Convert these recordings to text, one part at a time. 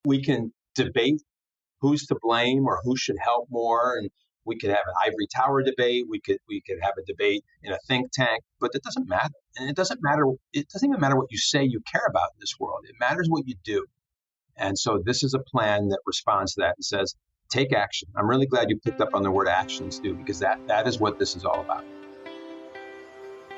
We can debate who's to blame or who should help more, and we could have an ivory tower debate. We could have a debate in a think tank, but that doesn't matter. And it doesn't matter. It doesn't even matter what you say you care about in this world. It matters what you do. And so this is a plan that responds to that and says, take action. I'm really glad you picked up on the word action, Stu, because that is what this is all about.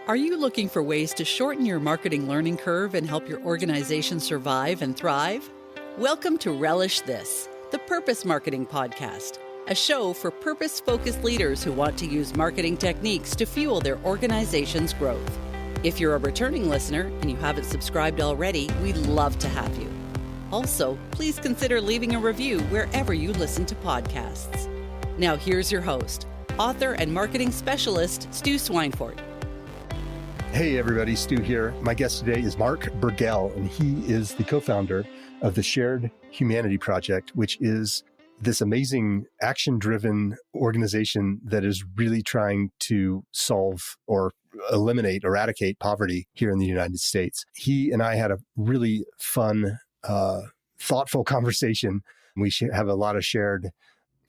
Are you looking for ways to shorten your marketing learning curve and help your organization survive and thrive? Welcome to Relish THIS, the Purpose Marketing Podcast, a show for purpose-focused leaders who want to use marketing techniques to fuel their organization's growth. If you're a returning listener and you haven't subscribed already, we'd love to have you. Also, please consider leaving a review wherever you listen to podcasts. Now here's your host, author and marketing specialist, Stu Swineford. Hey everybody, Stu here. My guest today is Mark Bergel, and he is the co-founder of the Shared Humanity Project, which is this amazing action-driven organization that is really trying to solve or eradicate poverty here in the United States. He and I had a really fun, thoughtful conversation. We have a lot of shared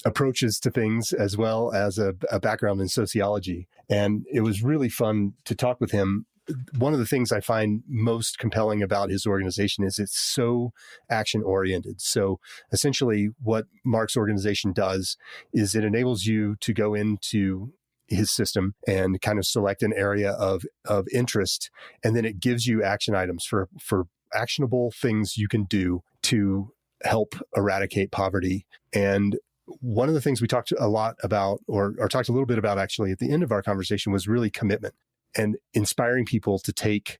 approaches to things, as well as a background in sociology. And it was really fun to talk with him. One of the things I find most compelling about his organization is it's so action-oriented. So essentially what Mark's organization does is it enables you to go into his system and kind of select an area of interest, and then it gives you action items for actionable things you can do to help eradicate poverty. And one of the things we talked a lot about, or talked a little bit about actually at the end of our conversation, was really commitment and inspiring people to take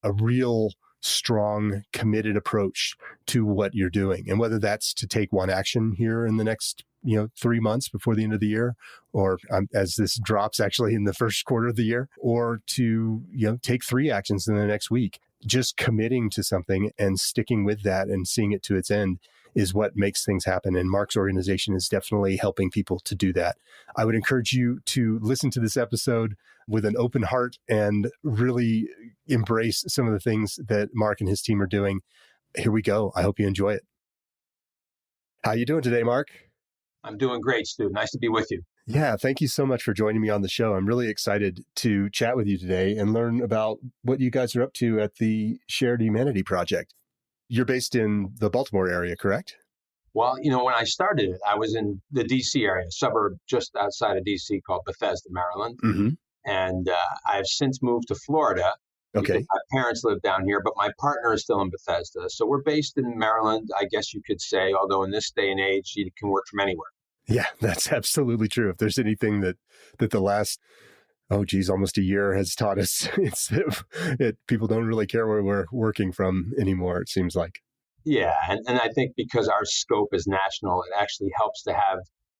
a real strong, committed approach to what you're doing. And whether that's to take one action here in the next 3 months before the end of the year, or as this drops actually in the first quarter of the year, or to take 3 actions in the next week. Just committing to something and sticking with that and seeing it to its end is what makes things happen. And Mark's organization is definitely helping people to do that. I would encourage you to listen to this episode with an open heart and really embrace some of the things that Mark and his team are doing. Here we go. I hope you enjoy it. How you doing today, Mark? I'm doing great, Stu. Nice to be with you. Yeah, thank you so much for joining me on the show. I'm really excited to chat with you today and learn about what you guys are up to at the Shared Humanity Project. You're based in the Baltimore area, correct? Well, when I started it, I was in the D.C. area, a suburb just outside of D.C. called Bethesda, Maryland. Mm-hmm. And I've since moved to Florida. Okay. My parents live down here, but my partner is still in Bethesda. So we're based in Maryland, I guess you could say, although in this day and age, you can work from anywhere. Yeah, that's absolutely true. If there's anything that the last, almost a year has taught us, it's that people don't really care where we're working from anymore, it seems like. Yeah, and I think because our scope is national, it actually helps to have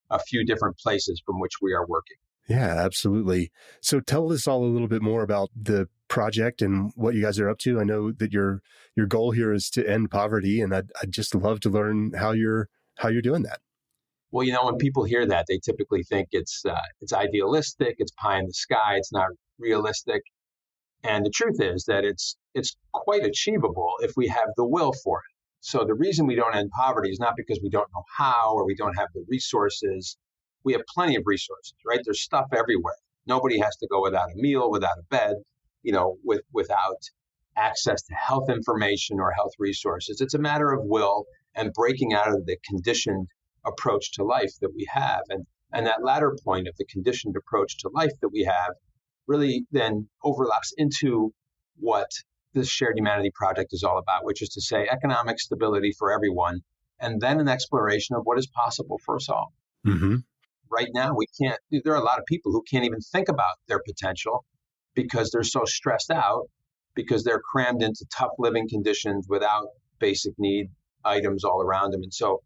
a few different places from which we are working. Yeah, absolutely. So tell us all a little bit more about the project and what you guys are up to. I know that your goal here is to end poverty, and I'd just love to learn how you're doing that. Well, when people hear that, they typically think it's idealistic, it's pie in the sky, it's not realistic. And the truth is that it's quite achievable if we have the will for it. So the reason we don't end poverty is not because we don't know how or we don't have the resources. We have plenty of resources, right? There's stuff everywhere. Nobody has to go without a meal, without a bed, without access to health information or health resources. It's a matter of will and breaking out of the conditioned approach to life that we have. And that latter point of the conditioned approach to life that we have really then overlaps into what this Shared Humanity Project is all about, which is to say economic stability for everyone, and then an exploration of what is possible for us all. Mm-hmm. Right now, there are a lot of people who can't even think about their potential because they're so stressed out, because they're crammed into tough living conditions without basic need items all around them. And so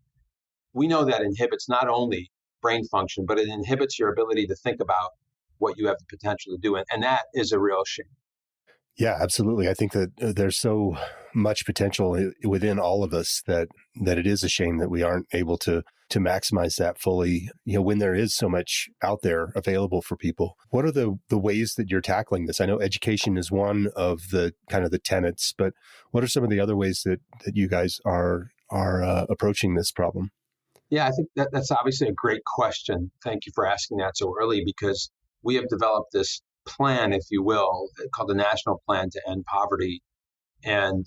we know that inhibits not only brain function, but it inhibits your ability to think about what you have the potential to do. And that is a real shame. Yeah, absolutely. I think that there's so much potential within all of us that it is a shame that we aren't able to maximize that fully, when there is so much out there available for people. What are the ways that you're tackling this? I know education is one of the kind of the tenets, but what are some of the other ways that you guys are approaching this problem? Yeah, I think that's obviously a great question. Thank you for asking that so early, because we have developed this plan, if you will, called the National Plan to End Poverty. And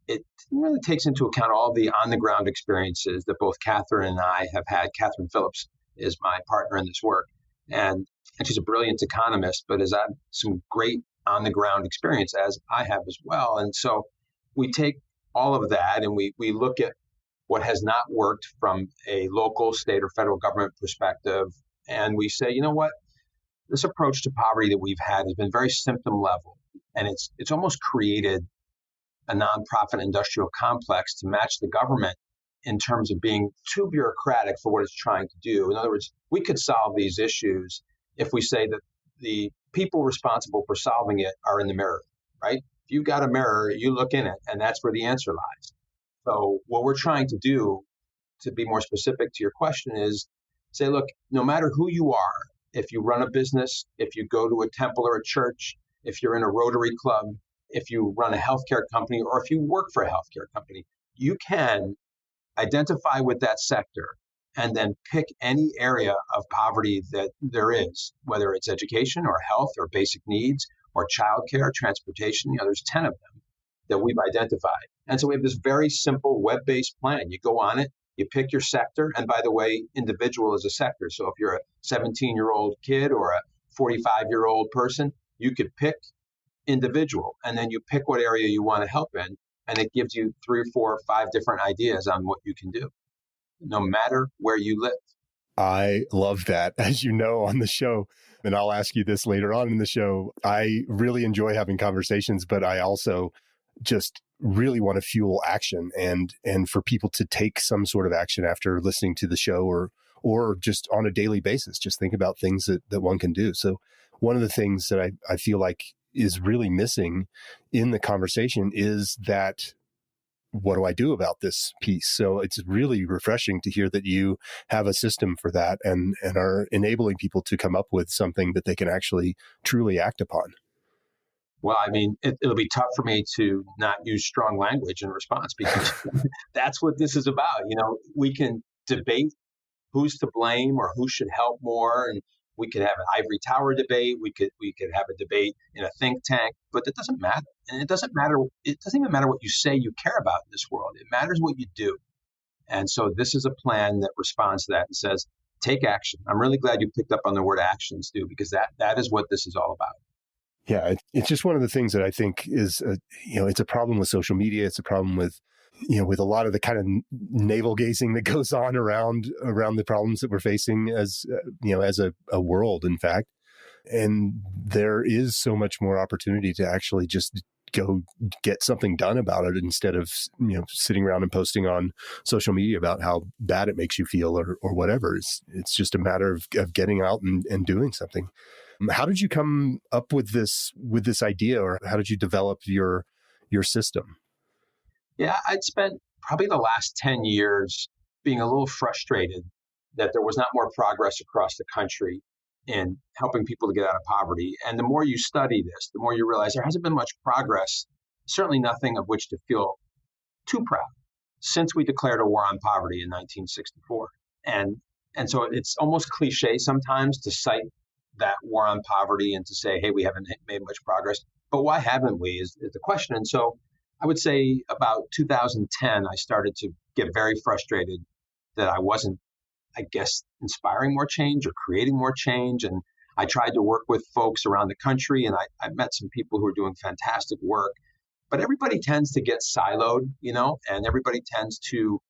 it really takes into account all the on-the-ground experiences that both Catherine and I have had. Catherine Phillips is my partner in this work, and she's a brilliant economist, but has had some great on-the-ground experience, as I have as well. And so we take all of that and we look at what has not worked from a local, state, or federal government perspective, and we say, you know what, this approach to poverty that we've had has been very symptom level, and it's almost created a nonprofit industrial complex to match the government in terms of being too bureaucratic for what it's trying to do. In other words, we could solve these issues if we say that the people responsible for solving it are in the mirror, right? If you've got a mirror, you look in it, and that's where the answer lies. So what we're trying to do, to be more specific to your question, is say, look, no matter who you are, if you run a business, if you go to a temple or a church, if you're in a Rotary Club, if you run a healthcare company, or if you work for a healthcare company, you can identify with that sector and then pick any area of poverty that there is, whether it's education or health or basic needs or childcare, transportation. There's 10 of them that we've identified. And so we have this very simple web-based plan. You go on it, you pick your sector. And by the way, individual is a sector. So if you're a 17-year-old kid or a 45-year-old person, you could pick individual, and then you pick what area you want to help in, and it gives you 3 or 4 or 5 different ideas on what you can do, no matter where you live. I love that. As you know, on the show, and I'll ask you this later on in the show, I really enjoy having conversations, but I also just really want to fuel action and for people to take some sort of action after listening to the show or just on a daily basis, just think about things that one can do. So one of the things that I feel like is really missing in the conversation is that, what do I do about this piece? So it's really refreshing to hear that you have a system for that and are enabling people to come up with something that they can actually truly act upon. Well, I mean, it'll be tough for me to not use strong language in response, because that's what this is about. We can debate who's to blame or who should help more, and we could have an ivory tower debate. We could have a debate in a think tank, but it doesn't matter. And it doesn't matter. It doesn't even matter what you say you care about in this world. It matters what you do. And so this is a plan that responds to that and says, take action. I'm really glad you picked up on the word action, Stu, because that is what this is all about. Yeah, it's just one of the things that I think is, it's a problem with social media. It's a problem with, with a lot of the kind of navel gazing that goes on around the problems that we're facing as a world, in fact. And there is so much more opportunity to actually just go get something done about it instead of, sitting around and posting on social media about how bad it makes you feel or whatever. It's just a matter of getting out and doing something. How did you come up with this idea, or how did you develop your system? Yeah, I'd spent probably the last 10 years being a little frustrated that there was not more progress across the country in helping people to get out of poverty. And the more you study this, the more you realize there hasn't been much progress, certainly nothing of which to feel too proud, since we declared a war on poverty in 1964. And so it's almost cliche sometimes to cite that war on poverty and to say, hey, we haven't made much progress. But why haven't we is the question. And so I would say about 2010, I started to get very frustrated that I wasn't, I guess, inspiring more change or creating more change. And I tried to work with folks around the country, and I met some people who are doing fantastic work. But everybody tends to get siloed, and everybody tends to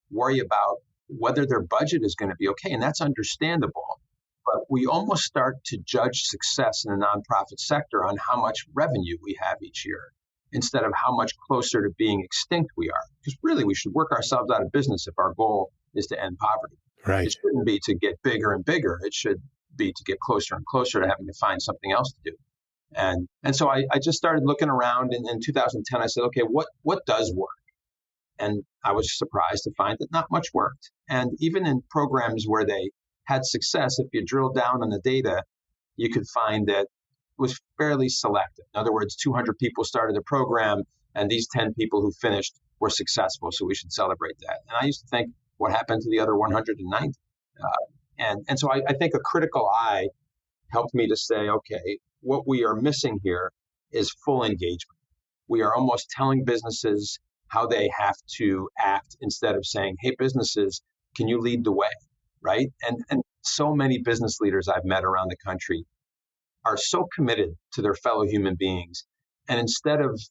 worry about whether their budget is going to be okay. And that's understandable. But we almost start to judge success in the nonprofit sector on how much revenue we have each year, instead of how much closer to being extinct we are. Because really, we should work ourselves out of business if our goal is to end poverty. Right. It shouldn't be to get bigger and bigger. It should be to get closer and closer to having to find something else to do. And so I just started looking around, and in 2010, I said, okay, what does work? And I was surprised to find that not much worked. And even in programs where they had success, if you drill down on the data, you could find that it was fairly selective. In other words, 200 people started a program, and these 10 people who finished were successful, so we should celebrate that. And I used to think, what happened to the other 190? And so I think a critical eye helped me to say, okay, what we are missing here is full engagement. We are almost telling businesses how they have to act instead of saying, hey, businesses, can you lead the way, right? And so many business leaders I've met around the country are so committed to their fellow human beings. And instead of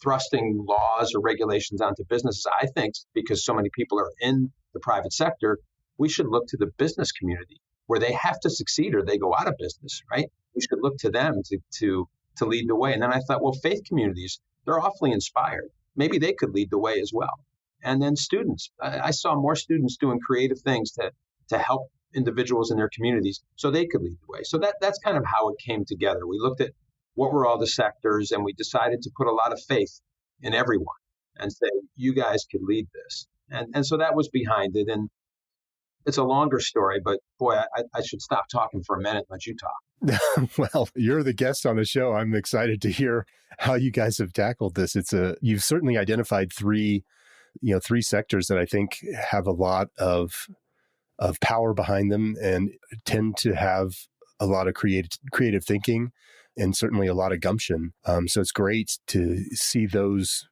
thrusting laws or regulations onto businesses, I think because so many people are in the private sector, we should look to the business community where they have to succeed or they go out of business, right? We should look to them to lead the way. And then I thought, well, faith communities, they're awfully inspired. Maybe they could lead the way as well. And then students, I saw more students doing creative things to help individuals in their communities so they could lead the way. So that's kind of how it came together. We looked at what were all the sectors, and we decided to put a lot of faith in everyone and say, you guys could lead this. And so that was behind it. And it's a longer story, but boy, I should stop talking for a minute and let you talk. Well, you're the guest on the show. I'm excited to hear how you guys have tackled this. You've certainly identified three sectors that I think have a lot of power behind them and tend to have a lot of creative thinking and certainly a lot of gumption. So it's great to see those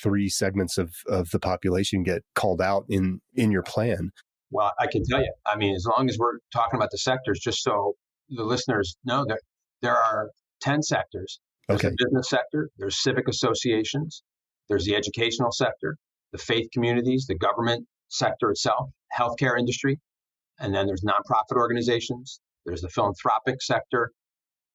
three segments of the population get called out in your plan. Well, I can tell you, I mean, as long as we're talking about the sectors, just so the listeners know that there are 10 sectors. There's the business sector, there's civic associations, there's the educational sector, the faith communities, the government sector itself, healthcare industry, and then there's nonprofit organizations, there's the philanthropic sector,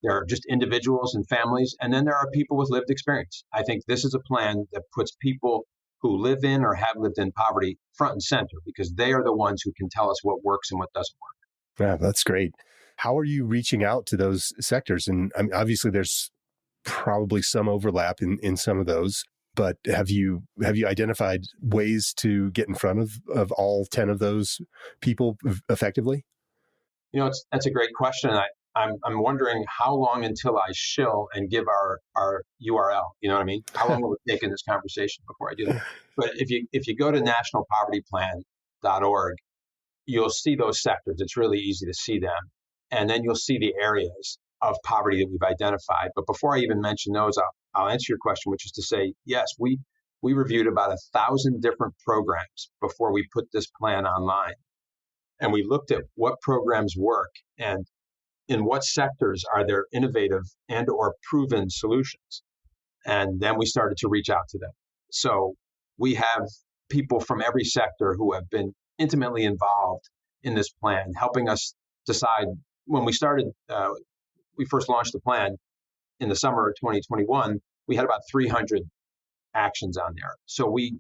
there are just individuals and families, and then there are people with lived experience. I think this is a plan that puts people who live in or have lived in poverty front and center because they are the ones who can tell us what works and what doesn't work. Yeah, that's great. How are you reaching out to those sectors? And I mean, obviously there's probably some overlap in some of those, but have you identified ways to get in front of all 10 of those people effectively? That's a great question. I'm wondering how long until I shill and give our URL. You know what I mean? How long will it take in this conversation before I do that? But if you go to nationalpovertyplan.org, you'll see those sectors. It's really easy to see them. And then you'll see the areas of poverty that we've identified. But before I even mention those, I'll answer your question, which is to say, yes, we reviewed about 1,000 different programs before we put this plan online. And we looked at what programs work and in what sectors are there innovative and or proven solutions. And then we started to reach out to them. So we have people from every sector who have been intimately involved in this plan, helping us decide. When we started, we first launched the plan in the summer of 2021, we had about 300 actions on there. So we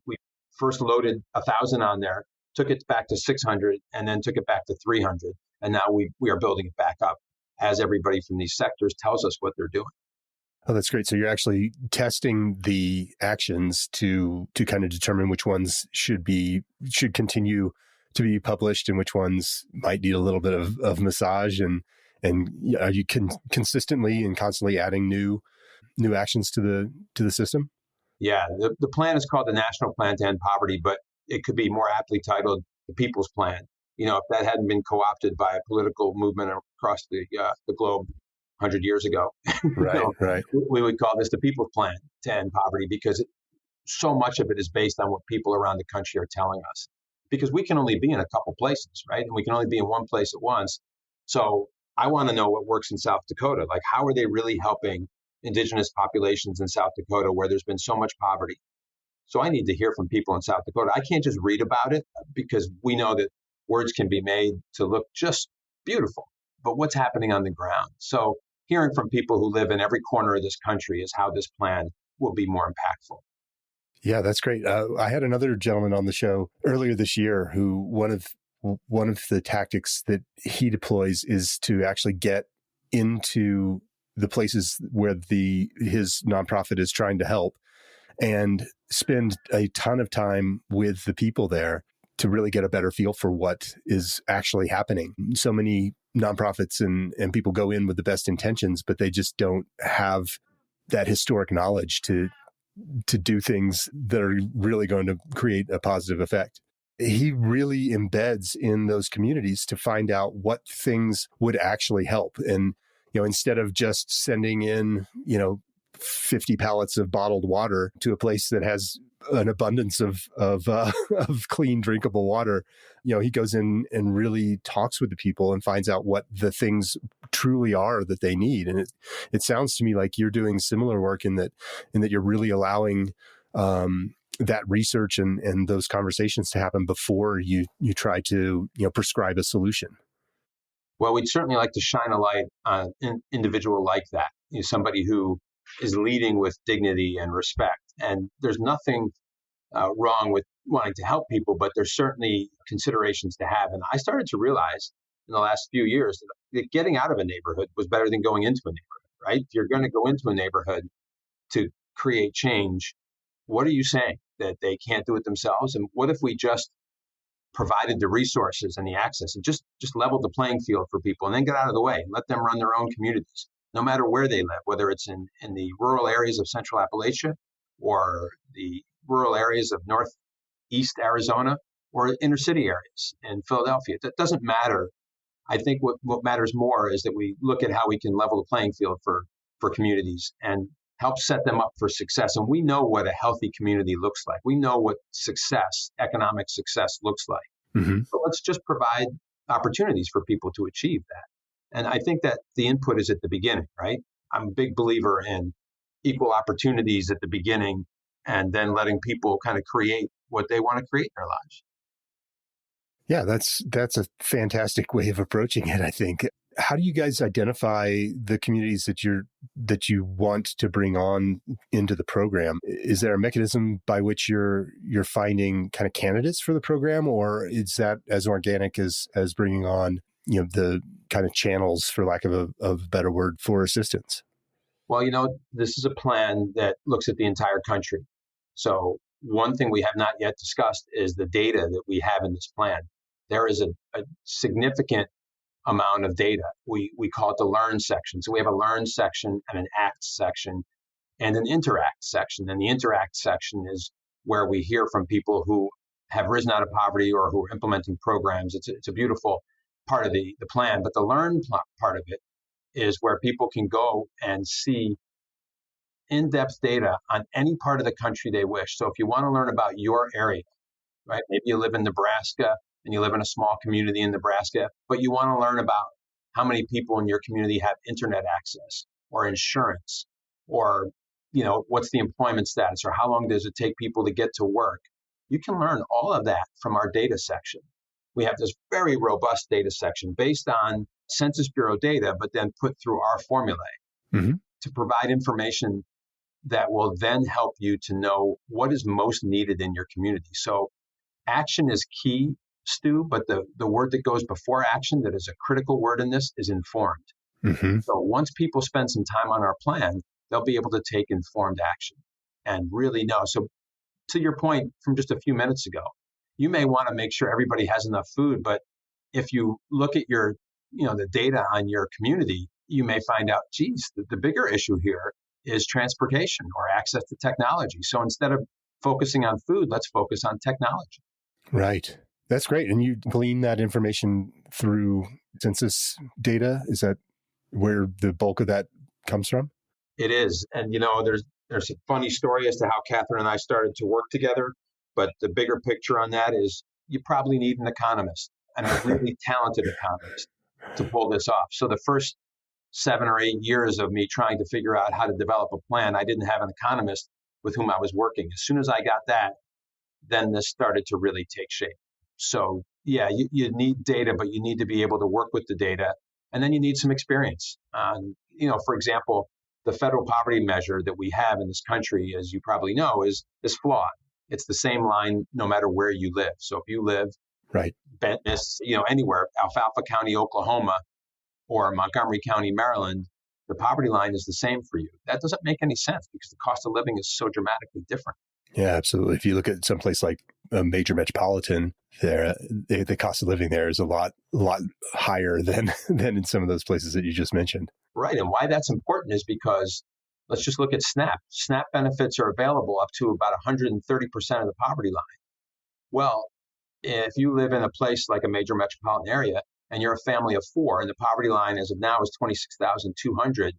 first loaded 1,000 on there, took it back to 600, and then took it back to 300. And now we are building it back up as everybody from these sectors tells us what they're doing. Oh, that's great. So you're actually testing the actions to kind of determine which ones should continue to be published and which ones might need a little bit of massage. And are you consistently and constantly adding new actions to the system? Yeah, the plan is called the National Plan to End Poverty, but it could be more aptly titled the People's Plan. If that hadn't been co-opted by a political movement across the globe 100 years ago, right. We would call this the People's Plan to End Poverty because so much of it is based on what people around the country are telling us. Because we can only be in a couple places, right? And we can only be in one place at once. So I want to know what works in South Dakota. Like, how are they really helping indigenous populations in South Dakota where there's been so much poverty? So I need to hear from people in South Dakota. I can't just read about it because we know that words can be made to look just beautiful, but what's happening on the ground? So hearing from people who live in every corner of this country is how this plan will be more impactful. Yeah, that's great. I had another gentleman on the show earlier this year who one of the tactics that he deploys is to actually get into the places where his nonprofit is trying to help and spend a ton of time with the people there to really get a better feel for what is actually happening. So many nonprofits and people go in with the best intentions, but they just don't have that historic knowledge to do things that are really going to create a positive effect. He really embeds in those communities to find out what things would actually help. And, instead of just sending in, 50 pallets of bottled water to a place that has an abundance of of clean, drinkable water, he goes in and really talks with the people and finds out what the things truly are that they need. And it sounds to me like you're doing similar work in that you're really allowing that research and those conversations to happen before you try to prescribe a solution. Well, we'd certainly like to shine a light on an individual like that, somebody who is leading with dignity and respect. And there's nothing wrong with wanting to help people, but there's certainly considerations to have. And I started to realize in the last few years that getting out of a neighborhood was better than going into a neighborhood, right? If you're going to go into a neighborhood to create change, what are you saying? That they can't do it themselves? And what if we just provided the resources and the access and just leveled the playing field for people and then get out of the way and let them run their own communities, no matter where they live, whether it's in the rural areas of Central Appalachia or the rural areas of Northeast Arizona or inner city areas in Philadelphia. That doesn't matter. I think what matters more is that we look at how we can level the playing field for communities and help set them up for success. And we know what a healthy community looks like. We know what success, economic success looks like. Mm-hmm. So let's just provide opportunities for people to achieve that. And I think that the input is at the beginning, right? I'm a big believer in equal opportunities at the beginning and then letting people kind of create what they want to create in their lives. Yeah, that's a fantastic way of approaching it, I think. How do you guys identify the communities that you want to bring on into the program? Is there a mechanism by which you're finding kind of candidates for the program, or is that as organic as bringing on the kind of channels, for lack of a better word, for assistance? Well, this is a plan that looks at the entire country. So one thing we have not yet discussed is the data that we have in this plan. There is a significant amount of data. We call it the learn section. So we have a learn section and an act section and an interact section. And the interact section is where we hear from people who have risen out of poverty or who are implementing programs. It's a beautiful part of the plan. But the learn part of it is where people can go and see in-depth data on any part of the country they wish. So if you want to learn about your area, right? Maybe you live in Nebraska and you live in a small community in Nebraska, but you want to learn about how many people in your community have internet access or insurance or, what's the employment status or how long does it take people to get to work? You can learn all of that from our data section. We have this very robust data section based on Census Bureau data, but then put through our formulae to provide information that will then help you to know what is most needed in your community. So action is key, Stu, but the word that goes before action that is a critical word in this is informed. Mm-hmm. So once people spend some time on our plan, they'll be able to take informed action and really know. So to your point from just a few minutes ago, you may want to make sure everybody has enough food, but if you look at your, the data on your community, you may find out, geez, the bigger issue here is transportation or access to technology. So instead of focusing on food, let's focus on technology. Right. That's great. And you glean that information through census data. Is that where the bulk of that comes from? It is. And, there's a funny story as to how Catherine and I started to work together. But the bigger picture on that is you probably need an economist and a really talented economist to pull this off. So the first 7 or 8 years of me trying to figure out how to develop a plan, I didn't have an economist with whom I was working. As soon as I got that, then this started to really take shape. So yeah, you need data, but you need to be able to work with the data. And then you need some experience. For example, the federal poverty measure that we have in this country, as you probably know, is flawed. It's the same line no matter where you live. So if you live right, Bentoness, anywhere, Alfalfa County, Oklahoma, or Montgomery County, Maryland, the poverty line is the same for you. That doesn't make any sense because the cost of living is so dramatically different. Yeah, absolutely. If you look at someplace like a major metropolitan, there the cost of living there is a lot higher than in some of those places that you just mentioned. Right. And why that's important is because Let's just look at SNAP. SNAP benefits are available up to about 130% of the poverty line. Well, if you live in a place like a major metropolitan area and you're a family of four and the poverty line as of now is 26,200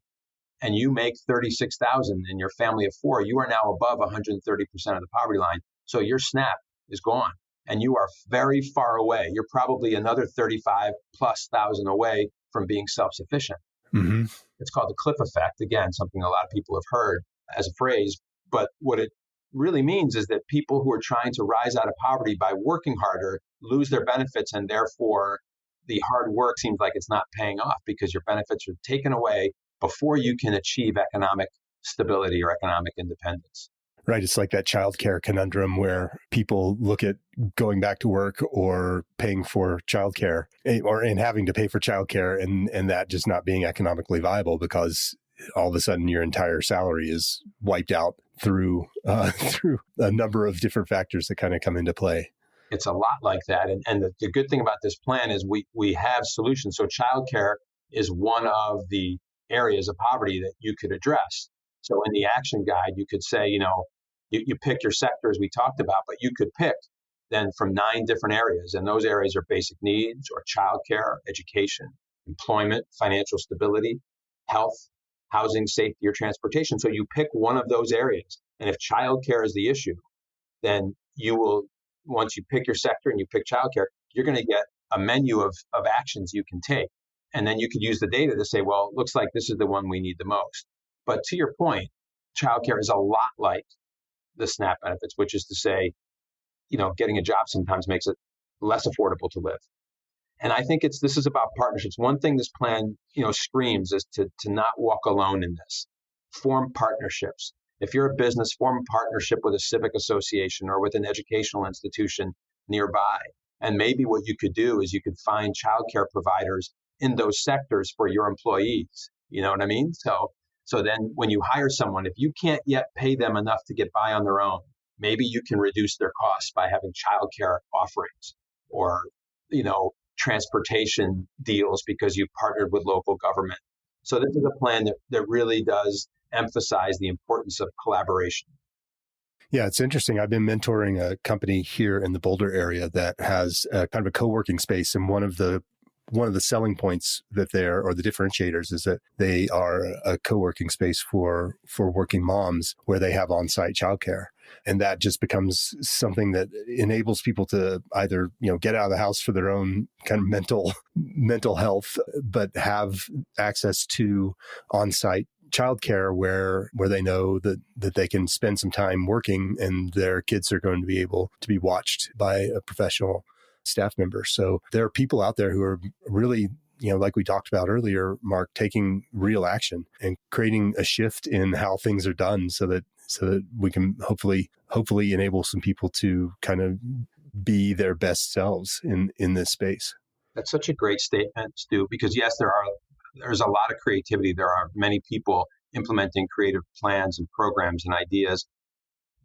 and you make 36,000 in your family of four, you are now above 130% of the poverty line. So your SNAP is gone and you are very far away. You're probably another 35 plus thousand away from being self-sufficient. Mm-hmm. It's called the cliff effect. Again, something a lot of people have heard as a phrase, but what it really means is that people who are trying to rise out of poverty by working harder lose their benefits, and therefore the hard work seems like it's not paying off because your benefits are taken away before you can achieve economic stability or economic independence. Right. It's like that childcare conundrum where people look at going back to work or paying for childcare or in having to pay for childcare and that just not being economically viable because all of a sudden your entire salary is wiped out through a number of different factors that kind of come into play. It's a lot like that. And the good thing about this plan is we have solutions. So childcare is one of the areas of poverty that you could address. So in the action guide, you could say, you pick your sector as we talked about, but you could pick then from 9 different areas. And those areas are basic needs or childcare, education, employment, financial stability, health, housing, safety, or transportation. So you pick one of those areas. And if childcare is the issue, then you will, once you pick your sector and you pick childcare, you're going to get a menu of actions you can take. And then you could use the data to say, well, it looks like this is the one we need the most. But to your point, childcare is a lot like the SNAP benefits, which is to say, getting a job sometimes makes it less affordable to live. And I think this is about partnerships. One thing this plan, screams is to not walk alone in this. Form partnerships. If you're a business, form a partnership with a civic association or with an educational institution nearby. And maybe what you could do is you could find childcare providers in those sectors for your employees. You know what I mean? So then when you hire someone, if you can't yet pay them enough to get by on their own, maybe you can reduce their costs by having childcare offerings or, transportation deals because you've partnered with local government. So this is a plan that really does emphasize the importance of collaboration. Yeah, it's interesting. I've been mentoring a company here in the Boulder area that has kind of a co-working space, and one of the selling points that or the differentiators is that they are a co-working space for working moms where they have on-site childcare. And that just becomes something that enables people to either, get out of the house for their own kind of mental health, but have access to on-site childcare where they know that they can spend some time working and their kids are going to be able to be watched by a professional staff member. So there are people out there who are really, like we talked about earlier, Mark, taking real action and creating a shift in how things are done so that we can hopefully enable some people to kind of be their best selves in this space. That's such a great statement, Stu, because yes, there's a lot of creativity. There are many people implementing creative plans and programs and ideas.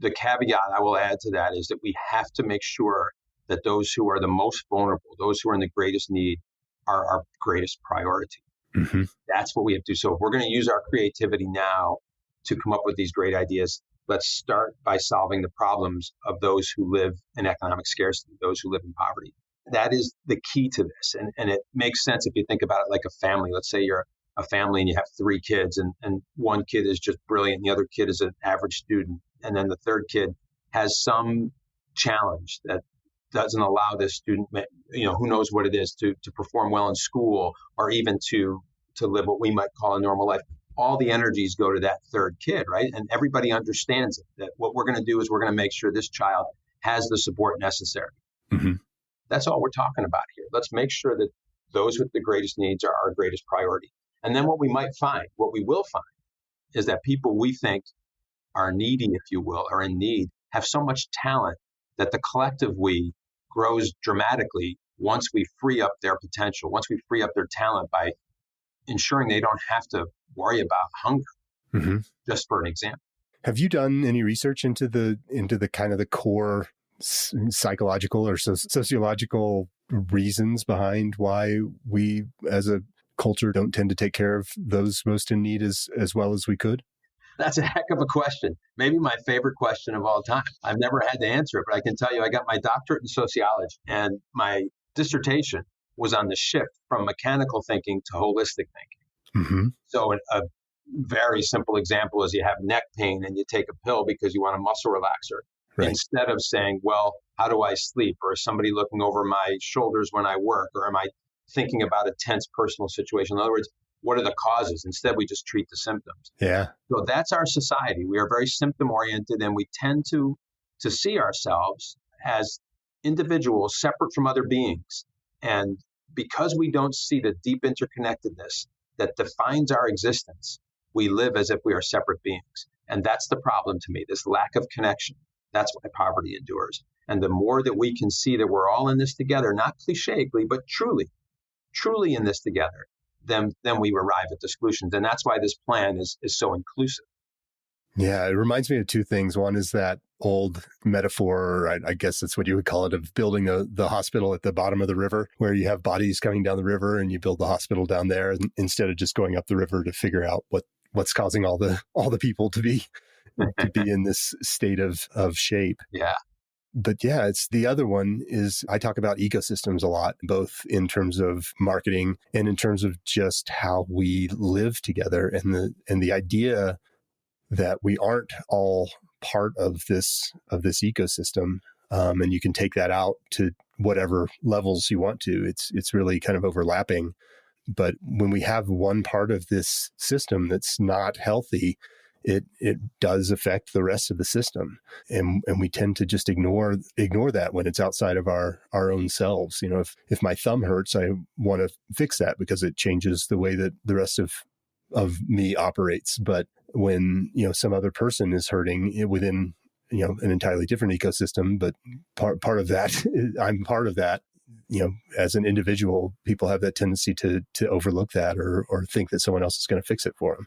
The caveat I will add to that is that we have to make sure that those who are the most vulnerable, those who are in the greatest need, are our greatest priority. Mm-hmm. That's what we have to do. So if we're going to use our creativity now to come up with these great ideas, let's start by solving the problems of those who live in economic scarcity, those who live in poverty. That is the key to this. And it makes sense if you think about it like a family. Let's say you're a family and you have 3 kids and one kid is just brilliant and the other kid is an average student. And then the third kid has some challenge that doesn't allow this student, who knows what it is, to perform well in school or even to live what we might call a normal life. All the energies go to that third kid, right? And everybody understands it, that what we're going to do is we're going to make sure this child has the support necessary. Mm-hmm. That's all we're talking about here. Let's make sure that those with the greatest needs are our greatest priority. And then what we will find, is that people we think are needy, if you will, or in need, have so much talent that the collective we grows dramatically once we free up their potential, once we free up their talent by ensuring they don't have to worry about hunger, mm-hmm. just for an example. Have you done any research into the kind of the core psychological or sociological reasons behind why we as a culture don't tend to take care of those most in need as well as we could? That's a heck of a question. Maybe my favorite question of all time. I've never had to answer it, but I can tell you I got my doctorate in sociology, and my dissertation was on the shift from mechanical thinking to holistic thinking. Mm-hmm. So a very simple example is you have neck pain and you take a pill because you want a muscle relaxer. Right. Instead of saying, well, how do I sleep? Or is somebody looking over my shoulders when I work? Or am I thinking about a tense personal situation? In other words, what are the causes? Instead, we just treat the symptoms. Yeah. So that's our society. We are very symptom oriented, and we tend to see ourselves as individuals separate from other beings. And because we don't see the deep interconnectedness that defines our existence, we live as if we are separate beings. And that's the problem to me, this lack of connection. That's why poverty endures. And the more that we can see that we're all in this together, not clichégly, but truly in this together, then we arrive at the solutions. And that's why this plan is so inclusive. Yeah, it reminds me of two things. One is that old metaphor, I guess that's what you would call it, of building the hospital at the bottom of the river, where you have bodies coming down the river and you build the hospital down there instead of just going up the river to figure out what's causing all the people to be in this state of shape. Yeah. But yeah, it's the other one is I talk about ecosystems a lot, both in terms of marketing and in terms of just how we live together, and the idea that we aren't all part of this ecosystem, and you can take that out to whatever levels you want to. It's really kind of overlapping. But when we have one part of this system that's not healthy, it does affect the rest of the system, and we tend to just ignore that when it's outside of our own selves. You know, if my thumb hurts, I want to fix that because it changes the way that the rest of me operates. But when some other person is hurting within an entirely different ecosystem, but part of that, I'm part of that. As an individual, people have that tendency to overlook that or think that someone else is going to fix it for them.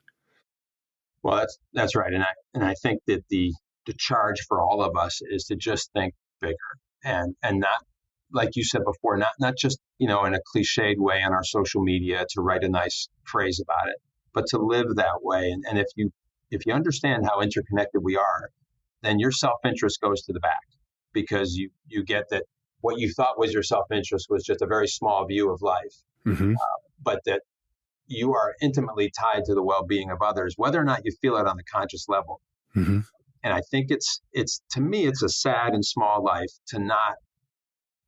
Well, that's right, and I think that the charge for all of us is to just think bigger and not, like you said before, not just in a cliched way on our social media to write a nice phrase about it, but to live that way. And if you understand how interconnected we are, then your self-interest goes to the back, because you get that what you thought was your self-interest was just a very small view of life, mm-hmm. But that you are intimately tied to the well-being of others, whether or not you feel it on the conscious level. Mm-hmm. And I think it's to me, it's a sad and small life to not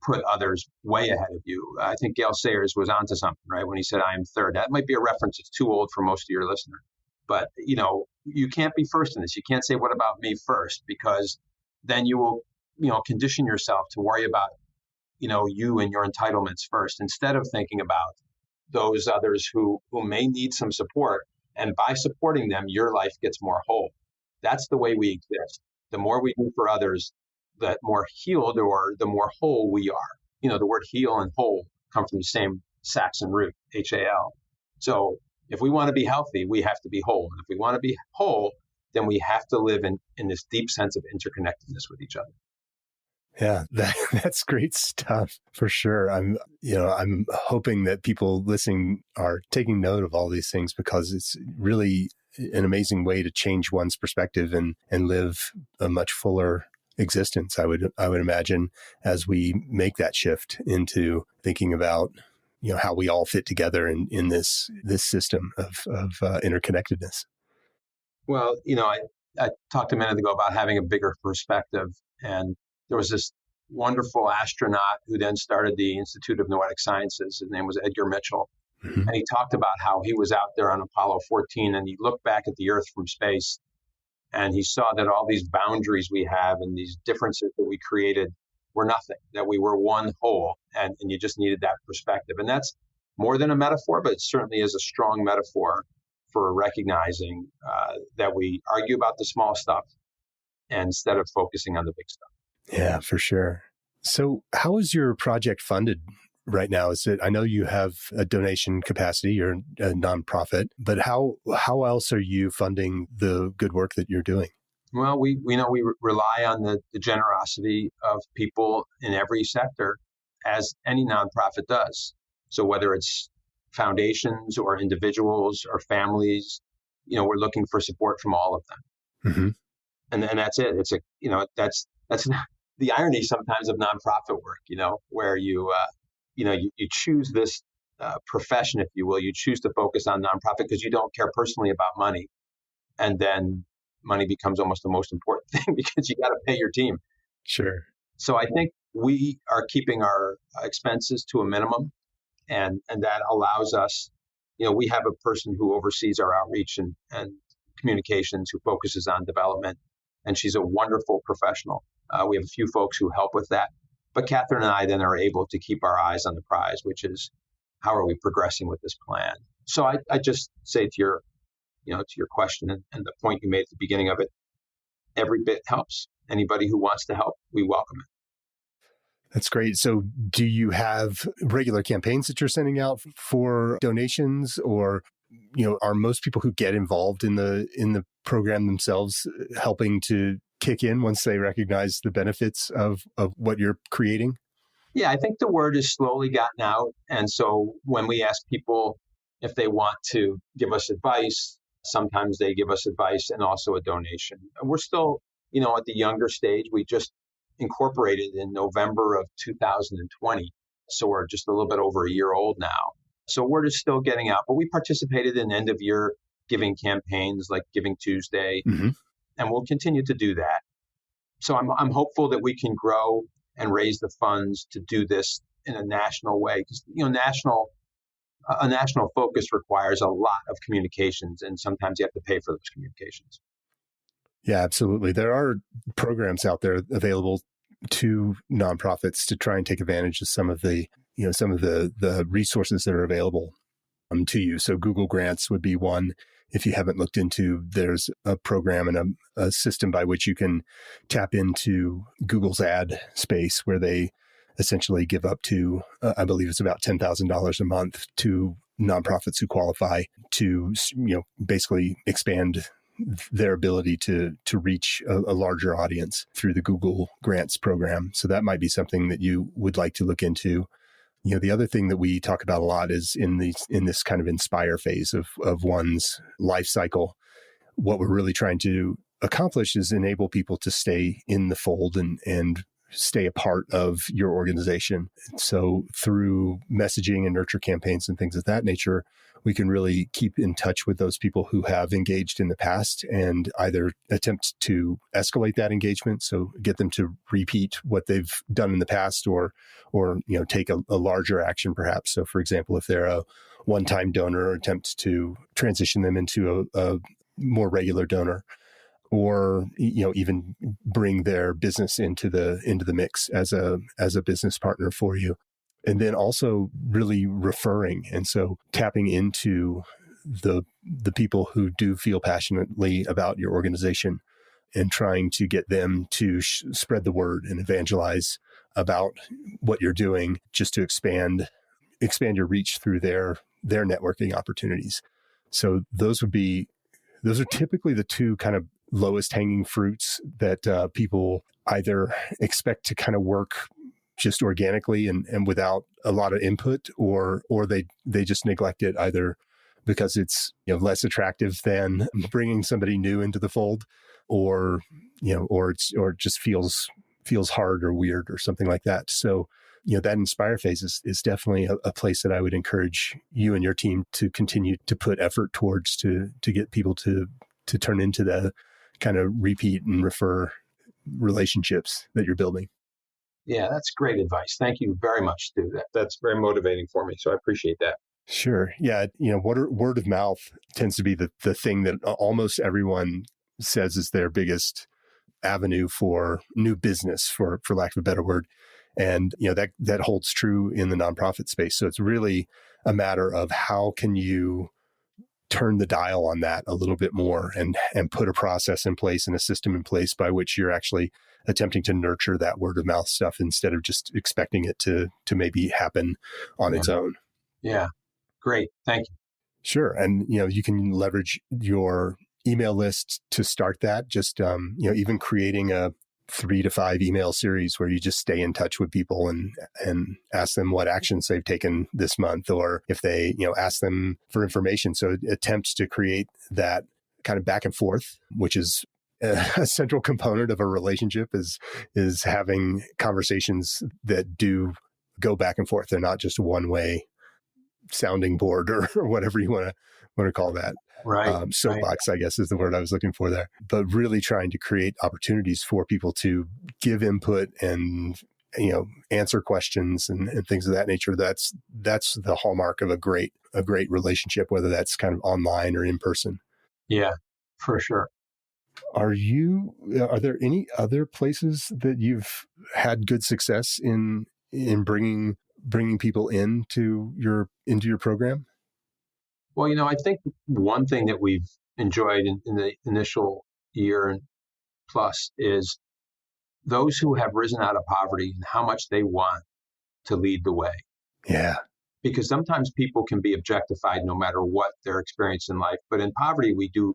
put others way ahead of you. I think Gail Sayers was onto something, right? When he said, I am third. That might be a reference that's too old for most of your listeners. But, you can't be first in this. You can't say, what about me first? Because then you will, condition yourself to worry about, you and your entitlements first, instead of thinking about those others who may need some support. And by supporting them, your life gets more whole. That's the way we exist. The more we do for others, the more healed or the more whole we are. The word heal and whole come from the same Saxon root, HAL. So if we want to be healthy, we have to be whole. And if we want to be whole, then we have to live in this deep sense of interconnectedness with each other. Yeah, that's great stuff for sure. I'm hoping that people listening are taking note of all these things, because it's really an amazing way to change one's perspective and live a much fuller existence. I would imagine, as we make that shift into thinking about how we all fit together in this system of interconnectedness. Well, I talked a minute ago about having a bigger perspective, and there was this wonderful astronaut who then started the Institute of Noetic Sciences. His name was Edgar Mitchell. Mm-hmm. And he talked about how he was out there on Apollo 14 and he looked back at the Earth from space and he saw that all these boundaries we have and these differences that we created were nothing, that we were one whole, and you just needed that perspective. And that's more than a metaphor, but it certainly is a strong metaphor for recognizing that we argue about the small stuff instead of focusing on the big stuff. Yeah, for sure. So how is your project funded right now? I know you have a donation capacity, you're a nonprofit, but how else are you funding the good work that you're doing? Well, we rely on the generosity of people in every sector, as any nonprofit does. So whether it's foundations or individuals or families, we're looking for support from all of them. Mm-hmm. And that's it. It's that's the irony sometimes of nonprofit work, where you choose this profession, if you will. You choose to focus on nonprofit because you don't care personally about money. And then money becomes almost the most important thing because you got to pay your team. Sure. So I think we are keeping our expenses to a minimum, and that allows us, we have a person who oversees our outreach and communications, who focuses on development, and she's a wonderful professional. We have a few folks who help with that, but Catherine and I then are able to keep our eyes on the prize, which is how are we progressing with this plan. So I just say to your question and the point you made at the beginning of it, every bit helps. Anybody who wants to help, we welcome it. That's great. So do you have regular campaigns that you're sending out for donations, or, are most people who get involved in the program themselves helping to kick in once they recognize the benefits of what you're creating? Yeah, I think the word has slowly gotten out. And so when we ask people if they want to give us advice, sometimes they give us advice and also a donation. And we're still, at the younger stage. We just incorporated in November of 2020. So we're just a little bit over a year old now. So word is still getting out, but we participated in end of year giving campaigns like Giving Tuesday, mm-hmm. and we'll continue to do that. So I'm hopeful that we can grow and raise the funds to do this in a national way, because a national focus requires a lot of communications, and sometimes you have to pay for those communications. Yeah, absolutely. There are programs out there available to nonprofits to try and take advantage of some of the resources that are available to you. So Google Grants would be one. If you haven't looked into, there's a program and a system by which you can tap into Google's ad space, where they essentially give up to, I believe it's about $10,000 a month to nonprofits who qualify to, basically expand their ability to reach a larger audience through the Google Grants program. So that might be something that you would like to look into. The other thing that we talk about a lot is in this kind of inspire phase of one's life cycle. What we're really trying to accomplish is enable people to stay in the fold and stay a part of your organization. So through messaging and nurture campaigns and things of that nature, we can really keep in touch with those people who have engaged in the past and either attempt to escalate that engagement, so get them to repeat what they've done in the past, or take a larger action perhaps. So for example, if they're a one-time donor, attempt to transition them into a more regular donor, or even bring their business into the mix as a business partner for you. And then also really referring. And so tapping into the people who do feel passionately about your organization and trying to get them to spread the word and evangelize about what you're doing, just to expand your reach through their networking opportunities. So those are typically the two kind of lowest hanging fruits that people either expect to kind of work just organically and without a lot of input, or they just neglect it, either because it's less attractive than bringing somebody new into the fold, or it just feels hard or weird or something like that. So that inspire phase is definitely a place that I would encourage you and your team to continue to put effort towards, to get people to turn into the kind of repeat and refer relationships that you're building. Yeah, that's great advice. Thank you very much, Stu. That's very motivating for me. So I appreciate that. Sure. Yeah. Word of mouth tends to be the thing that almost everyone says is their biggest avenue for new business, for lack of a better word. And, that holds true in the nonprofit space. So it's really a matter of how can you turn the dial on that a little bit more and put a process in place and a system in place by which you're actually attempting to nurture that word of mouth stuff instead of just expecting it to maybe happen on its own. Yeah. Great. Thank you. Sure. And, you can leverage your email list to start that. Just, even creating a 3 to 5 email series where you just stay in touch with people and ask them what actions they've taken this month, or if they, ask them for information. So attempt to create that kind of back and forth, which is a central component of a relationship is having conversations that do go back and forth. They're not just one way sounding board or whatever you want to call that. Right. Soapbox, I guess, is the word I was looking for there. But really trying to create opportunities for people to give input and answer questions and things of that nature. That's the hallmark of a great relationship, whether that's kind of online or in person. Yeah, for sure. Are there any other places that you've had good success in bringing people into your program? Well, I think one thing that we've enjoyed in the initial year and plus is those who have risen out of poverty and how much they want to lead the way. Yeah. Because sometimes people can be objectified no matter what their experience in life. But in poverty, we do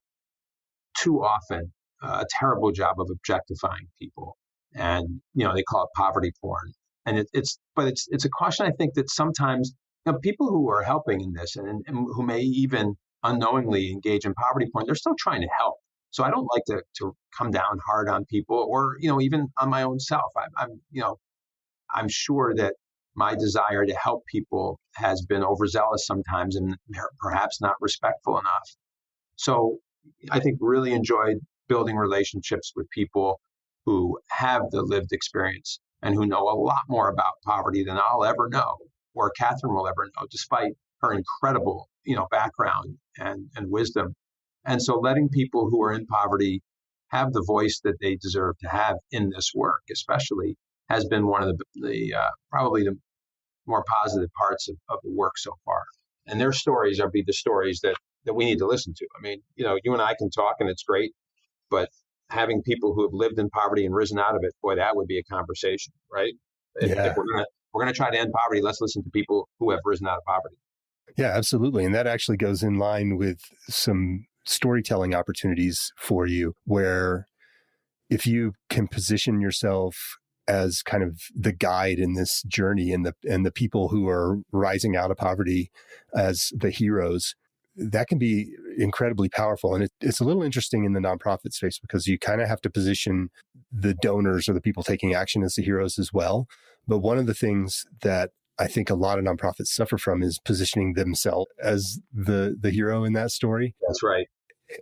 too often a terrible job of objectifying people. And, they call it poverty porn. And it's a caution, I think, that sometimes people who are helping in this and who may even unknowingly engage in poverty porn, they're still trying to help. So I don't like to come down hard on people or, even on my own self. I'm sure that my desire to help people has been overzealous sometimes and perhaps not respectful enough. So I think really enjoyed building relationships with people who have the lived experience and who know a lot more about poverty than I'll ever know or Catherine will ever know, despite her incredible, background and wisdom. And so letting people who are in poverty have the voice that they deserve to have in this work, especially, has been one of the probably the more positive parts of the work so far. And their stories are the stories that we need to listen to. I mean, you and I can talk and it's great, but having people who have lived in poverty and risen out of it, boy, that would be a conversation, right? If we're gonna try to end poverty, let's listen to people who have risen out of poverty. Yeah, absolutely. And that actually goes in line with some storytelling opportunities for you, where if you can position yourself as kind of the guide in this journey and the people who are rising out of poverty as the heroes, that can be incredibly powerful. And it's a little interesting in the nonprofit space because you kind of have to position the donors or the people taking action as the heroes as well. But one of the things that I think a lot of nonprofits suffer from is positioning themselves as the hero in that story. That's right.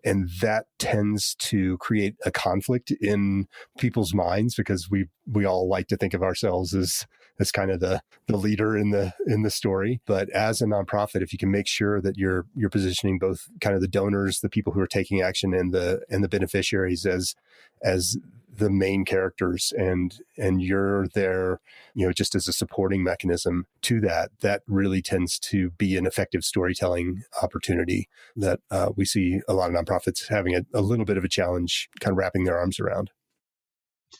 And that tends to create a conflict in people's minds because we all like to think of ourselves as kind of the leader in the story. But as a nonprofit, if you can make sure that you're positioning both kind of the donors, the people who are taking action, and the beneficiaries as the main characters, and you're there, just as a supporting mechanism to that really tends to be an effective storytelling opportunity that we see a lot of nonprofits having a little bit of a challenge kind of wrapping their arms around.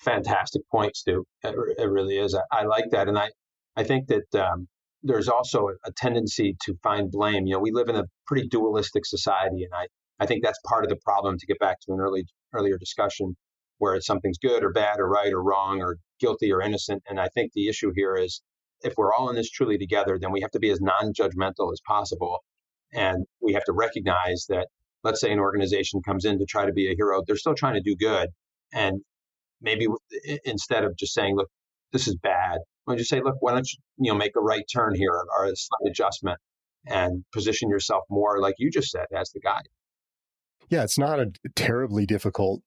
Fantastic point, Stu. It really is. I like that. And I think that there's also a tendency to find blame. We live in a pretty dualistic society. And I think that's part of the problem, to get back to an earlier discussion, where it's something's good or bad or right or wrong or guilty or innocent. And I think the issue here is, if we're all in this truly together, then we have to be as non-judgmental as possible. And we have to recognize that, let's say an organization comes in to try to be a hero, they're still trying to do good. And maybe instead of just saying, look, this is bad, why don't you say, look, why don't you make a right turn here or a slight adjustment, and position yourself more, like you just said, as the guide. Yeah, it's not a terribly difficult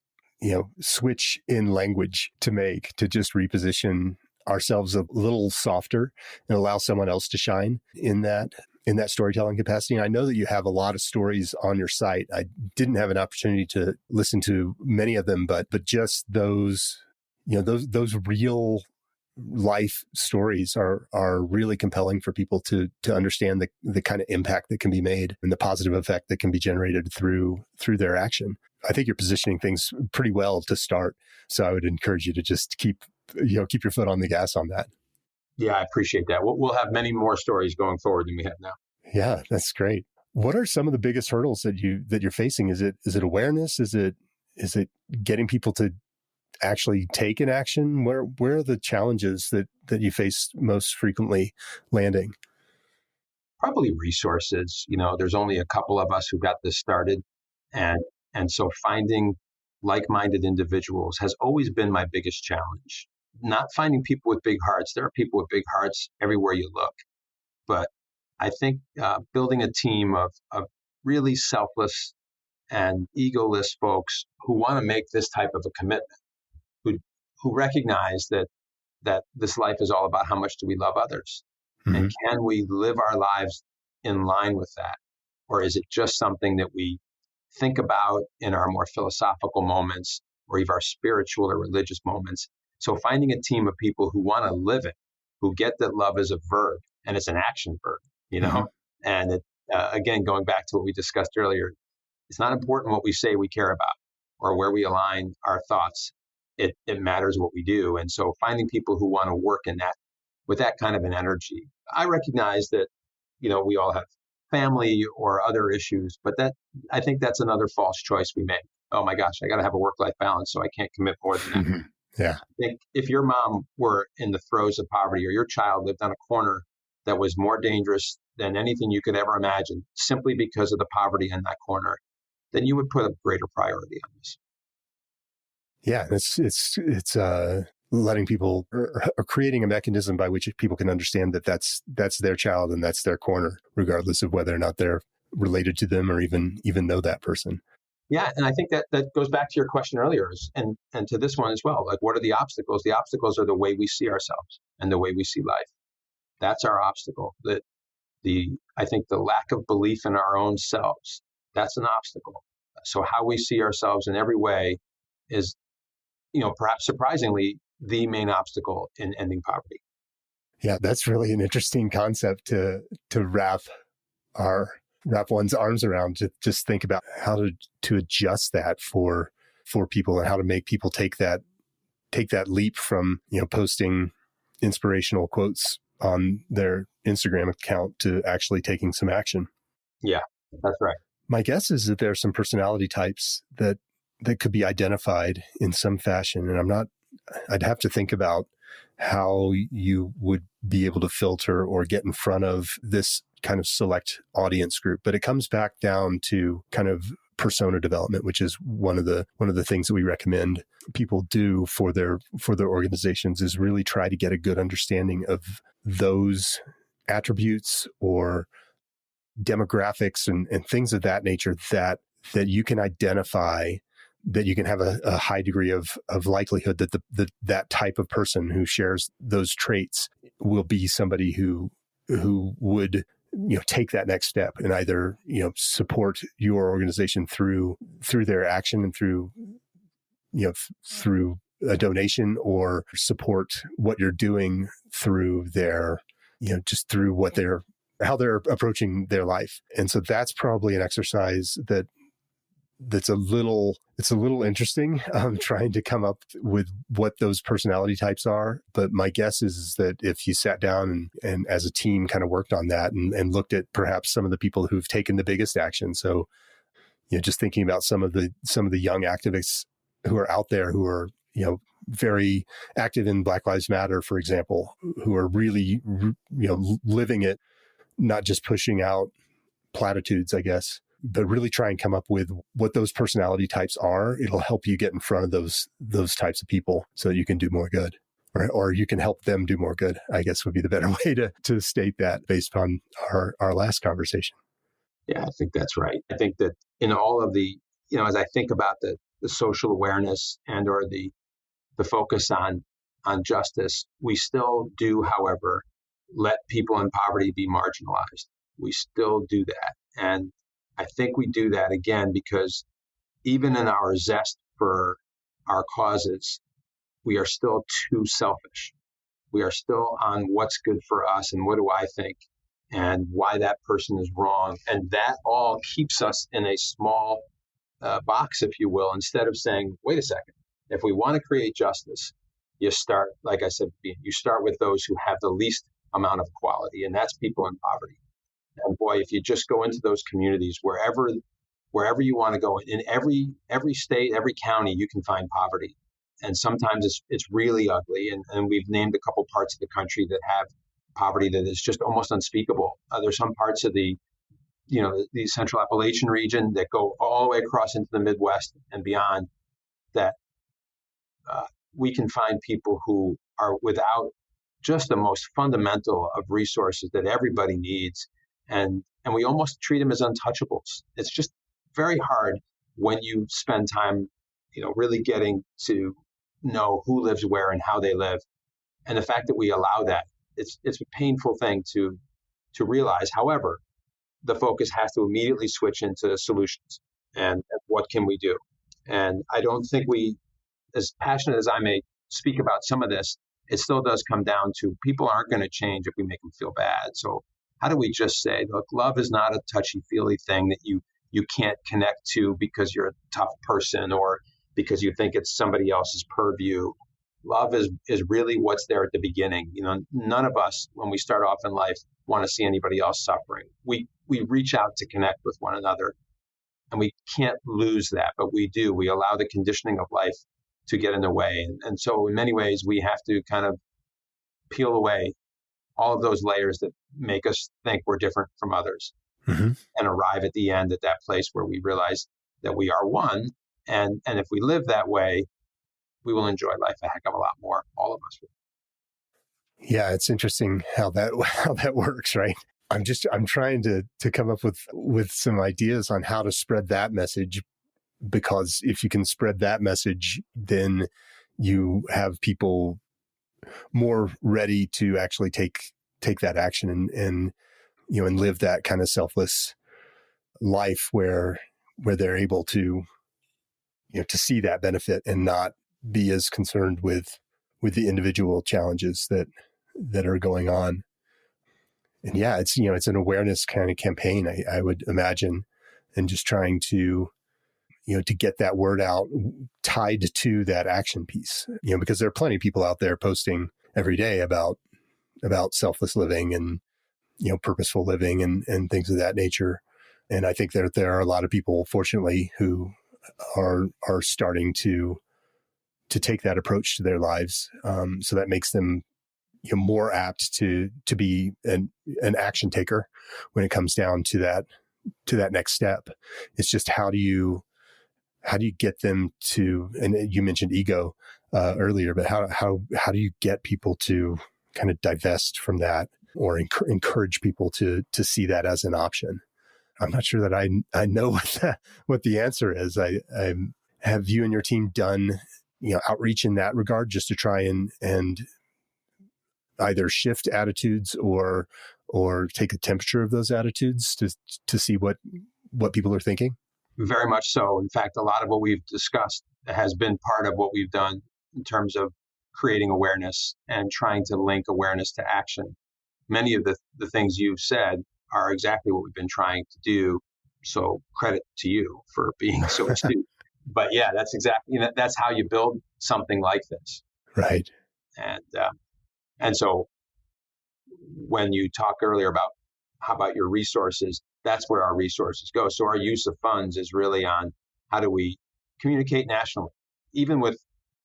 switch in language to make, to just reposition ourselves a little softer and allow someone else to shine in that storytelling capacity. And I know that you have a lot of stories on your site. I didn't have an opportunity to listen to many of them, but just those real life stories are really compelling for people to understand the kind of impact that can be made and the positive effect that can be generated through their action. I think you're positioning things pretty well to start. So I would encourage you to just keep your foot on the gas on that. Yeah, I appreciate that. We'll have many more stories going forward than we have now. Yeah, that's great. What are some of the biggest hurdles that you're facing? Is it awareness? Is it getting people to actually take an action? Where are the challenges that you face most frequently landing? Probably resources. There's only a couple of us who got this started, and And so finding like-minded individuals has always been my biggest challenge. Not finding people with big hearts. There are people with big hearts everywhere you look. But I think building a team of really selfless and egoless folks who want to make this type of a commitment, who recognize that this life is all about how much do we love others, and can we live our lives in line with that, or is it just something that we think about in our more philosophical moments or even our spiritual or religious moments? So finding a team of people who want to live it, who get that love is a verb and it's an action verb, and it, again, going back to what we discussed earlier, it's not important what we say we care about or where we align our thoughts. It matters what we do. And so finding people who want to work in that with that kind of an energy. I recognize that, we all have family or other issues, but I think that's another false choice we make. Oh my gosh, I got to have a work-life balance, so I can't commit more than that. Yeah. I think if your mom were in the throes of poverty or your child lived on a corner that was more dangerous than anything you could ever imagine, simply because of the poverty in that corner, then you would put a greater priority on this. Yeah, it's letting people or creating a mechanism by which people can understand that that's their child and that's their corner, regardless of whether or not they're related to them or even know that person. Yeah, and I think that goes back to your question earlier, and to this one as well. Like, what are the obstacles? The obstacles are the way we see ourselves and the way we see life. That's our obstacle. I think the lack of belief in our own selves, that's an obstacle. So how we see ourselves in every way is, perhaps surprisingly, the main obstacle in ending poverty. Yeah, that's really an interesting concept to wrap one's arms around, to just think about how to adjust that for people and how to make people take that leap from, posting inspirational quotes on their Instagram account to actually taking some action. Yeah, that's right. My guess is that there are some personality types that could be identified in some fashion. And I'd have to think about how you would be able to filter or get in front of this kind of select audience group. But it comes back down to kind of persona development, which is one of the things that we recommend people do for their organizations, is really try to get a good understanding of those attributes or demographics and things of that nature that you can identify, that you can have a high degree of likelihood that that type of person who shares those traits will be somebody who would take that next step and either support your organization through their action and through a donation, or support what you're doing through their just through how they're approaching their life. And so that's probably an exercise that's a little interesting, trying to come up with what those personality types are. But my guess is that if you sat down and as a team kind of worked on that and looked at perhaps some of the people who've taken the biggest action. So, just thinking about some of the young activists who are out there who are, very active in Black Lives Matter, for example, who are really, living it, not just pushing out platitudes, I guess, but really try and come up with what those personality types are. It'll help you get in front of those types of people so that you can do more good, or you can help them do more good, I guess would be the better way to state that based on our last conversation. Yeah, I think that's right. I think that in all of the, as I think about the social awareness and or the focus on justice, we still do, however, let people in poverty be marginalized. We still do that. And I think we do that again because even in our zest for our causes, we are still too selfish. We are still on what's good for us and what do I think and why that person is wrong. And that all keeps us in a small box, if you will, instead of saying, wait a second, if we want to create justice, you start, like I said, you start with those who have the least amount of equality, and that's people in poverty. And boy, if you just go into those communities, wherever you want to go, in every state, every county, you can find poverty. And sometimes it's really ugly. And we've named a couple parts of the country that have poverty that is just almost unspeakable. There's some parts of the the Central Appalachian region that go all the way across into the Midwest and beyond, that we can find people who are without just the most fundamental of resources that everybody needs. And we almost treat them as untouchables. It's just very hard when you spend time, really getting to know who lives where and how they live. And the fact that we allow that, it's a painful thing to realize. However, the focus has to immediately switch into solutions and what can we do. And I don't think we, as passionate as I may speak about some of this, it still does come down to people aren't going to change if we make them feel bad. So how do we just say, look, love is not a touchy-feely thing that you can't connect to because you're a tough person or because you think it's somebody else's purview. Love is really what's there at the beginning. None of us, when we start off in life, want to see anybody else suffering. We reach out to connect with one another, and we can't lose that, but we do. We allow the conditioning of life to get in the way. And so in many ways, we have to kind of peel away all of those layers that make us think we're different from others, and arrive at the end at that place where we realize that we are one. And if we live that way, we will enjoy life a heck of a lot more. All of us will. Yeah, it's interesting how that works, right? I'm trying to come up with some ideas on how to spread that message, because if you can spread that message, then you have people more ready to actually take that action and live that kind of selfless life where they're able to to see that benefit and not be as concerned with the individual challenges that are going on. And yeah, it's it's an awareness kind of campaign, I would imagine, and just trying to to get that word out tied to that action piece, because there are plenty of people out there posting every day about selfless living and purposeful living and things of that nature. And I think that there are a lot of people, fortunately, who are starting to take that approach to their lives. So that makes them more apt to be an action taker when it comes down to that next step. It's just how do you get them to, and you mentioned ego earlier, but how do you get people to kind of divest from that or encourage people to see that as an option? I'm not sure that I know what the answer is. I have you and your team done outreach in that regard, just to try and either shift attitudes or take a temperature of those attitudes to see what people are thinking? Very much so. In fact, a lot of what we've discussed has been part of what we've done in terms of creating awareness and trying to link awareness to action. Many of the things you've said are exactly what we've been trying to do. So credit to you for being so astute. But yeah, that's exactly, that's how you build something like this. Right. And so when you talked earlier about how about your resources, that's where our resources go. So our use of funds is really on how do we communicate nationally, even with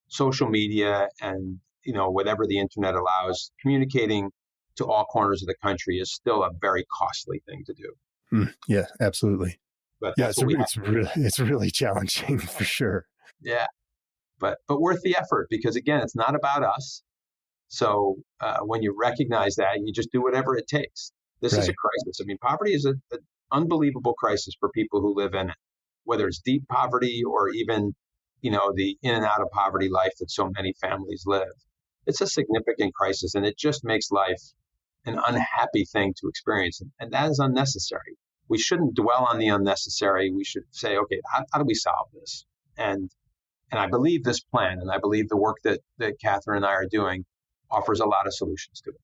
social media and, whatever the internet allows, communicating to all corners of the country is still a very costly thing to do. Yeah, absolutely. But yeah, it's really challenging for sure. Yeah, but worth the effort, because again, it's not about us. So when you recognize that, you just do whatever it takes. This is a crisis. I mean, poverty is an unbelievable crisis for people who live in it, whether it's deep poverty or even, the in and out of poverty life that so many families live. It's a significant crisis, and it just makes life an unhappy thing to experience. And that is unnecessary. We shouldn't dwell on the unnecessary. We should say, okay, how do we solve this? And I believe this plan, and I believe the work that Catherine and I are doing offers a lot of solutions to it.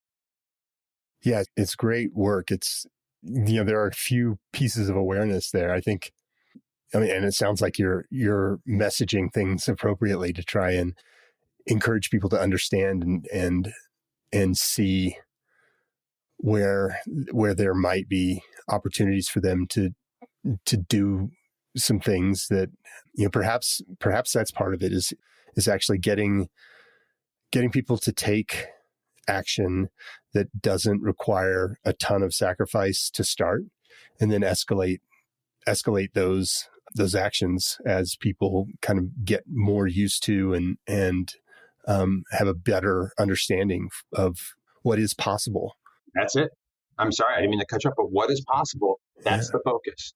Yeah, it's great work. It's, there are a few pieces of awareness there. I think, and it sounds like you're messaging things appropriately to try and encourage people to understand and see where there might be opportunities for them to do some things that, perhaps that's part of it is actually getting people to take action that doesn't require a ton of sacrifice to start. and then escalate those actions as people kind of get more used to and have a better understanding of what is possible. That's it. I'm sorry, I didn't mean to cut you off, but what is possible? That's the focus.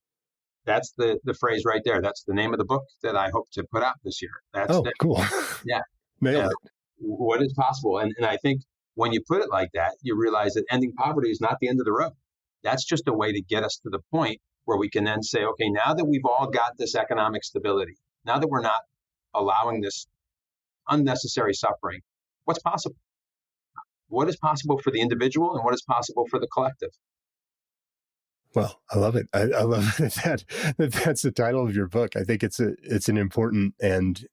That's the phrase right there. That's the name of the book that I hope to put out this year. That's it. Cool. Yeah. Nailed it. What is possible? And I think when you put it like that, you realize that ending poverty is not the end of the road. That's just a way to get us to the point where we can then say, okay, now that we've all got this economic stability, now that we're not allowing this unnecessary suffering, what's possible? What is possible for the individual and what is possible for the collective? Well, I love it. I love that's the title of your book. I think it's an important and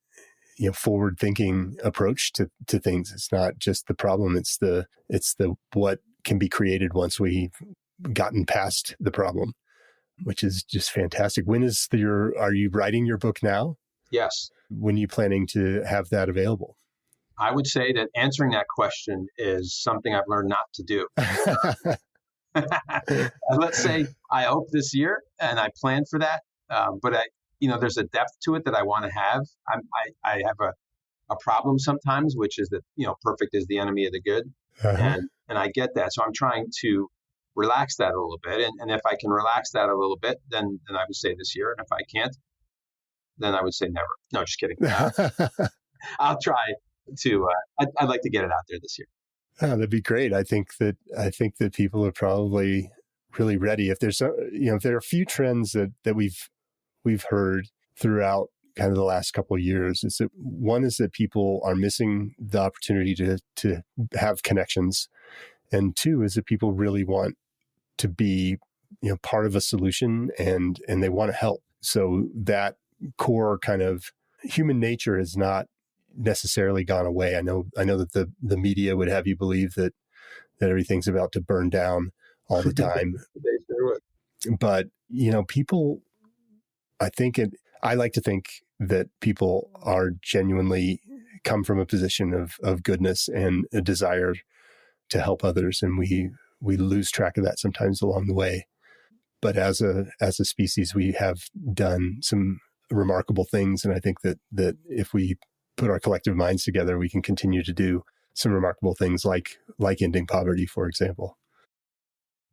forward-thinking approach to things. It's not just the problem; it's the what can be created once we've gotten past the problem, which is just fantastic. Are you writing your book now? Yes. When are you planning to have that available? I would say that answering that question is something I've learned not to do. Let's say I hope this year, and I plan for that. But there's a depth to it that I want to have. I have a problem sometimes, which is that perfect is the enemy of the good, and I get that. So I'm trying to relax that a little bit, and if I can relax that a little bit, then I would say this year, and if I can't, then I would say never. No, just kidding. I'll try to. I'd like to get it out there this year. Oh, that'd be great. I think that people are probably really ready. If there's if there are a few trends that we've heard throughout kind of the last couple of years, is that one is that people are missing the opportunity to have connections, and two is that people really want to be part of a solution and they want to help. So that core kind of human nature has not necessarily gone away. I know that the media would have you believe that everything's about to burn down all the time. They sure would. But people, I like to think that people are genuinely come from a position of goodness and a desire to help others, and we lose track of that sometimes along the way. But as a species, we have done some remarkable things, and I think that if we put our collective minds together, we can continue to do some remarkable things like ending poverty, for example.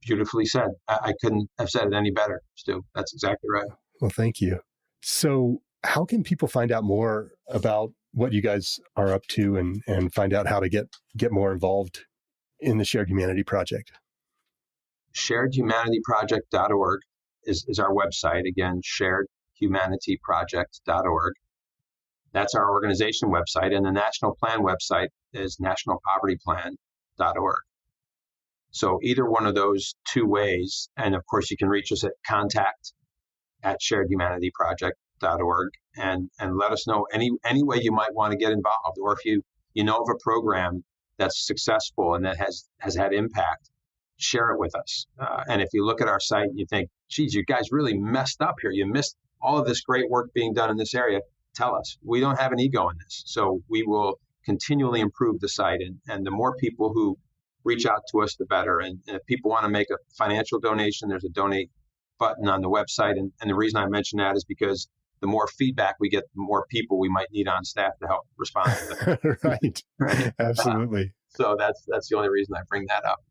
Beautifully said. I couldn't have said it any better, Stu. That's exactly right. Well, thank you. So how can people find out more about what you guys are up to and find out how to get more involved in the Shared Humanity Project? SharedHumanityProject.org is our website. Again, SharedHumanityProject.org. That's our organization website. And the national plan website is nationalpovertyplan.org. So either one of those two ways, and of course you can reach us at contact@sharedhumanityproject.org and let us know any way you might want to get involved, or if you know of a program that's successful and that has had impact, share it with us. And if you look at our site and you think, geez, you guys really messed up here, you missed all of this great work being done in this area, tell us. We don't have an ego in this. So we will continually improve the site. And the more people who reach out to us, the better. And if people want to make a financial donation, there's a donate button on the website. And the reason I mention that is because the more feedback we get, the more people we might need on staff to help respond to them. Right. Absolutely. So that's the only reason I bring that up.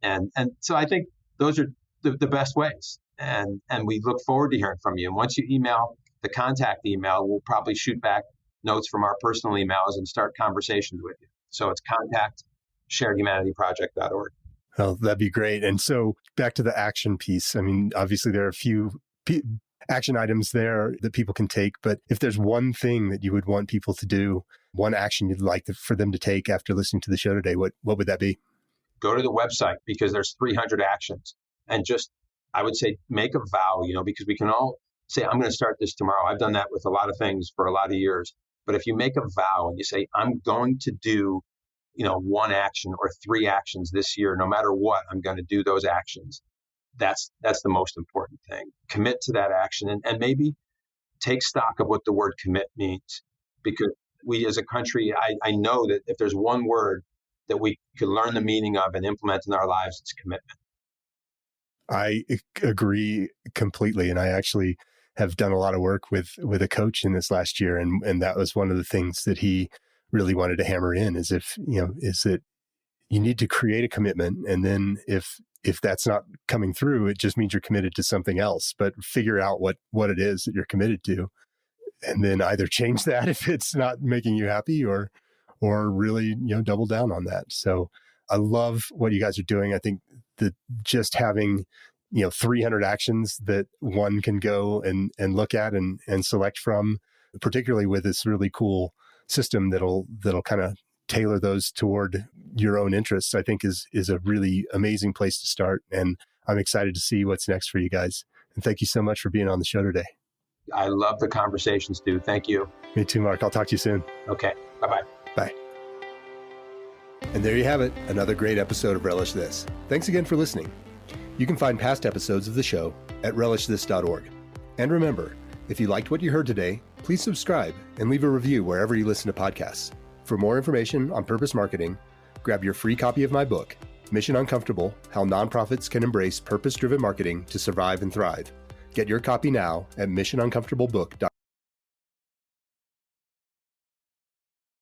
And so I think those are the best ways. And we look forward to hearing from you. And once you email the contact email, we'll probably shoot back notes from our personal emails and start conversations with you. So it's contact@sharedhumanityproject.org. Well, that'd be great. And so back to the action piece. I mean, obviously there are a few action items there that people can take, but if there's one thing that you would want people to do, one action you'd like for them to take after listening to the show today, what would that be? Go to the website, because there's 300 actions, and just, I would say, make a vow, because we can all say, I'm going to start this tomorrow. I've done that with a lot of things for a lot of years. But if you make a vow and you say, I'm going to do, one action or 3 actions this year, no matter what, I'm going to do those actions. That's the most important thing. Commit to that action and maybe take stock of what the word commit means. Because we as a country, I know that if there's one word that we could learn the meaning of and implement in our lives, it's commitment. I agree completely. And I actually have done a lot of work with a coach in this last year. And that was one of the things that he really wanted to hammer in is is that you need to create a commitment. And then if that's not coming through, it just means you're committed to something else, but figure out what it is that you're committed to. And then either change that if it's not making you happy or really, double down on that. So I love what you guys are doing. I think that just having, 300 actions that one can go and look at and select from, particularly with this really cool system that'll kind of tailor those toward your own interests, I think is a really amazing place to start. And I'm excited to see what's next for you guys. And thank you so much for being on the show today. I love the conversation, Stu. Thank you. Me too, Mark. I'll talk to you soon. Okay. Bye-bye. Bye. And there you have it, another great episode of Relish This. Thanks again for listening. You can find past episodes of the show at relishthis.org. And remember, if you liked what you heard today, please subscribe and leave a review wherever you listen to podcasts. For more information on purpose marketing, grab your free copy of my book, Mission Uncomfortable: How Nonprofits Can Embrace Purpose-Driven Marketing to Survive and Thrive. Get your copy now at missionuncomfortablebook.com.